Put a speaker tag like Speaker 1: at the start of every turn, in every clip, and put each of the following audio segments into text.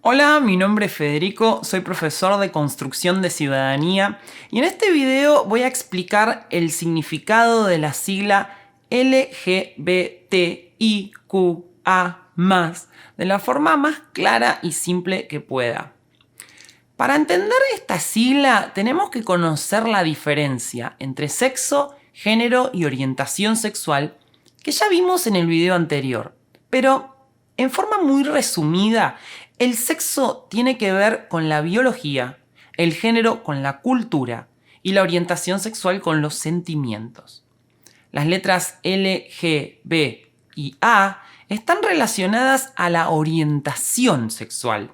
Speaker 1: Hola, mi nombre es Federico, soy profesor de Construcción de Ciudadanía y en este video voy a explicar el significado de la sigla LGBTIQA+, de la forma más clara y simple que pueda. Para entender esta sigla tenemos que conocer la diferencia entre sexo, género y orientación sexual que ya vimos en el video anterior, pero en forma muy resumida, el sexo tiene que ver con la biología, el género con la cultura y la orientación sexual con los sentimientos. Las letras L, G, B y A están relacionadas a la orientación sexual.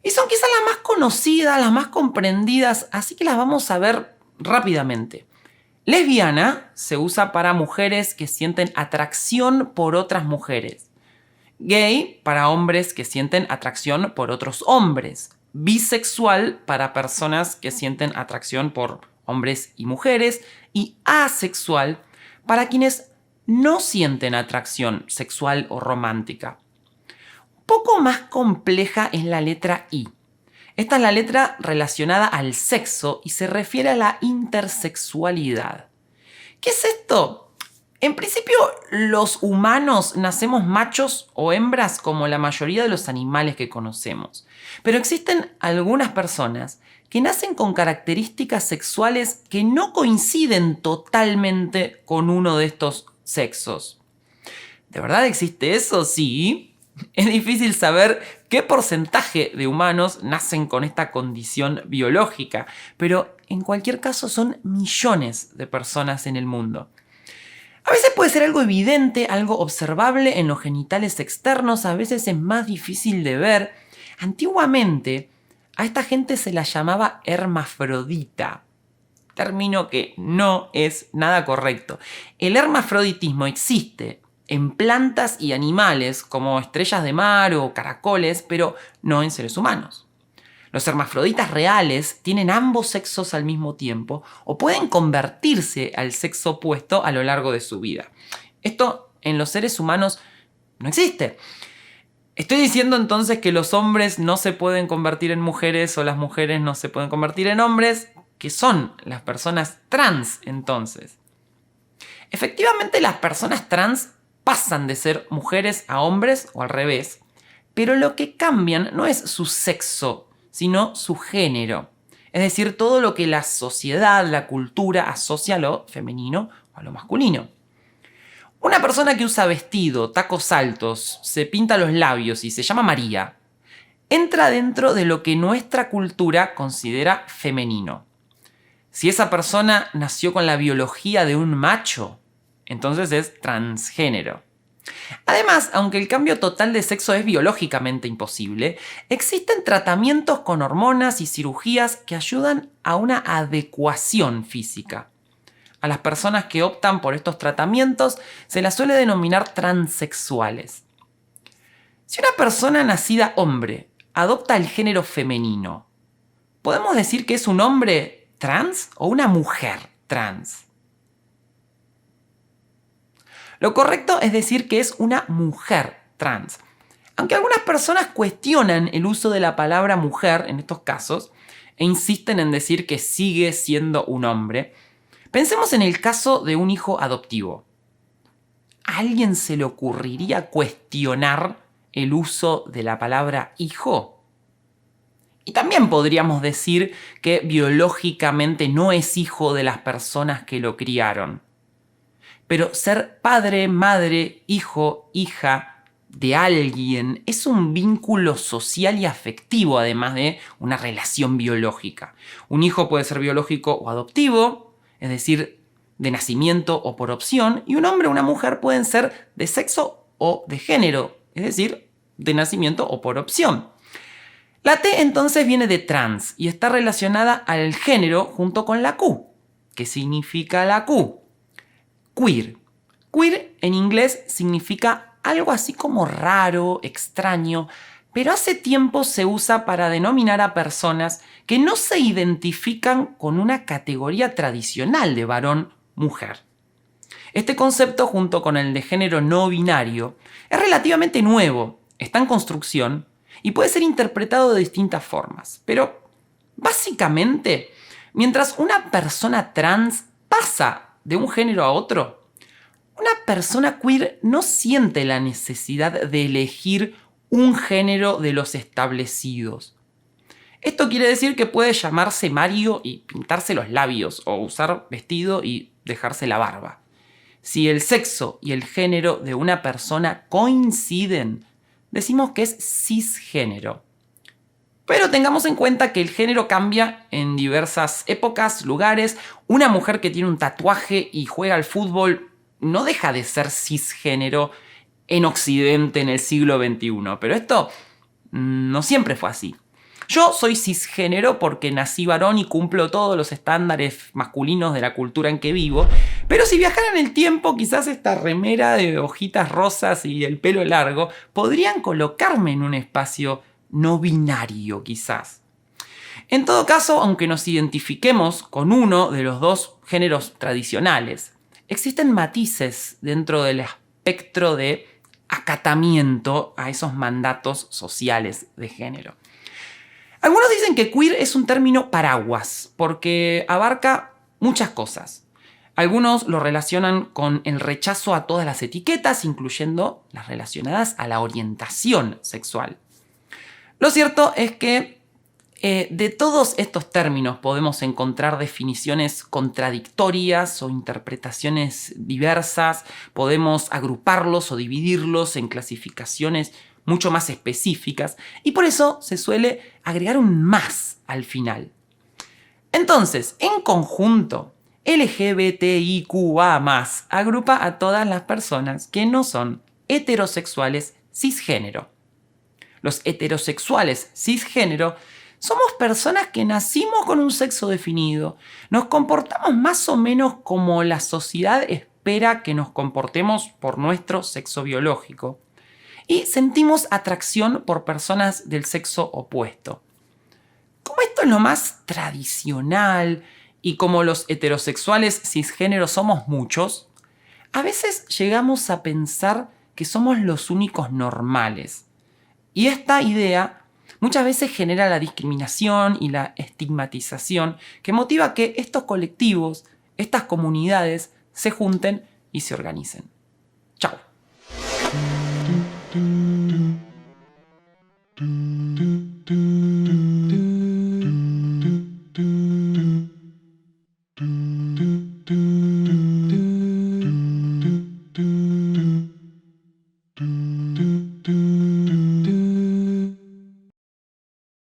Speaker 1: Y son quizás las más conocidas, las más comprendidas, así que las vamos a ver rápidamente. Lesbiana se usa para mujeres que sienten atracción por otras mujeres. Gay para hombres que sienten atracción por otros hombres. Bisexual para personas que sienten atracción por hombres y mujeres. Y asexual para quienes no sienten atracción sexual o romántica. Un poco más compleja es la letra I. Esta es la letra relacionada al sexo y se refiere a la intersexualidad. ¿Qué es esto? En principio, los humanos nacemos machos o hembras como la mayoría de los animales que conocemos. Pero existen algunas personas que nacen con características sexuales que no coinciden totalmente con uno de estos sexos. ¿De verdad existe eso? Sí. Es difícil saber qué porcentaje de humanos nacen con esta condición biológica, pero en cualquier caso son millones de personas en el mundo. A veces puede ser algo evidente, algo observable en los genitales externos, a veces es más difícil de ver. Antiguamente, a esta gente se la llamaba hermafrodita, término que no es nada correcto. El hermafroditismo existe en plantas y animales como estrellas de mar o caracoles, pero no en seres humanos. Los hermafroditas reales tienen ambos sexos al mismo tiempo o pueden convertirse al sexo opuesto a lo largo de su vida. Esto en los seres humanos no existe. ¿Estoy diciendo entonces que los hombres no se pueden convertir en mujeres o las mujeres no se pueden convertir en hombres? ¿Qué son las personas trans entonces? Efectivamente, las personas trans pasan de ser mujeres a hombres o al revés, pero lo que cambian no es su sexo, sino su género. Es decir, todo lo que la sociedad, la cultura asocia a lo femenino o a lo masculino. Una persona que usa vestido, tacos altos, se pinta los labios y se llama María, entra dentro de lo que nuestra cultura considera femenino. Si esa persona nació con la biología de un macho, entonces es transgénero. Además, aunque el cambio total de sexo es biológicamente imposible, existen tratamientos con hormonas y cirugías que ayudan a una adecuación física. A las personas que optan por estos tratamientos se las suele denominar transexuales. Si una persona nacida hombre adopta el género femenino, ¿podemos decir que es un hombre trans o una mujer trans? Lo correcto es decir que es una mujer trans. Aunque algunas personas cuestionan el uso de la palabra mujer en estos casos e insisten en decir que sigue siendo un hombre, pensemos en el caso de un hijo adoptivo. ¿A alguien se le ocurriría cuestionar el uso de la palabra hijo? Y también podríamos decir que biológicamente no es hijo de las personas que lo criaron. Pero ser padre, madre, hijo, hija de alguien es un vínculo social y afectivo, además de una relación biológica. Un hijo puede ser biológico o adoptivo, es decir, de nacimiento o por opción, y un hombre o una mujer pueden ser de sexo o de género, es decir, de nacimiento o por opción. La T entonces viene de trans y está relacionada al género junto con la Q. ¿Qué significa la Q? Queer. Queer en inglés significa algo así como raro, extraño, pero hace tiempo se usa para denominar a personas que no se identifican con una categoría tradicional de varón-mujer. Este concepto, junto con el de género no binario, es relativamente nuevo, está en construcción, y puede ser interpretado de distintas formas. Pero, básicamente, mientras una persona trans pasa de un género a otro, una persona queer no siente la necesidad de elegir un género de los establecidos. Esto quiere decir que puede llamarse Mario y pintarse los labios, o usar vestido y dejarse la barba. Si el sexo y el género de una persona coinciden, decimos que es cisgénero. Pero tengamos en cuenta que el género cambia en diversas épocas, lugares. Una mujer que tiene un tatuaje y juega al fútbol no deja de ser cisgénero en Occidente en el siglo XXI. Pero esto no siempre fue así. Yo soy cisgénero porque nací varón y cumplo todos los estándares masculinos de la cultura en que vivo. Pero si viajara en el tiempo, quizás esta remera de hojitas rosas y el pelo largo podrían colocarme en un espacio no binario, quizás. En todo caso, aunque nos identifiquemos con uno de los dos géneros tradicionales, existen matices dentro del espectro de acatamiento a esos mandatos sociales de género. Algunos dicen que queer es un término paraguas, porque abarca muchas cosas. Algunos lo relacionan con el rechazo a todas las etiquetas, incluyendo las relacionadas a la orientación sexual. Lo cierto es que de todos estos términos podemos encontrar definiciones contradictorias o interpretaciones diversas, podemos agruparlos o dividirlos en clasificaciones mucho más específicas, y por eso se suele agregar un más al final. Entonces, en conjunto, LGBTIQA+ agrupa a todas las personas que no son heterosexuales cisgénero. Los heterosexuales cisgénero somos personas que nacimos con un sexo definido, nos comportamos más o menos como la sociedad espera que nos comportemos por nuestro sexo biológico, y sentimos atracción por personas del sexo opuesto. Como esto es lo más tradicional y como los heterosexuales cisgénero somos muchos, a veces llegamos a pensar que somos los únicos normales. Y esta idea muchas veces genera la discriminación y la estigmatización que motiva que estos colectivos, estas comunidades, se junten y se organicen. Chao.
Speaker 2: Do, do, do, do.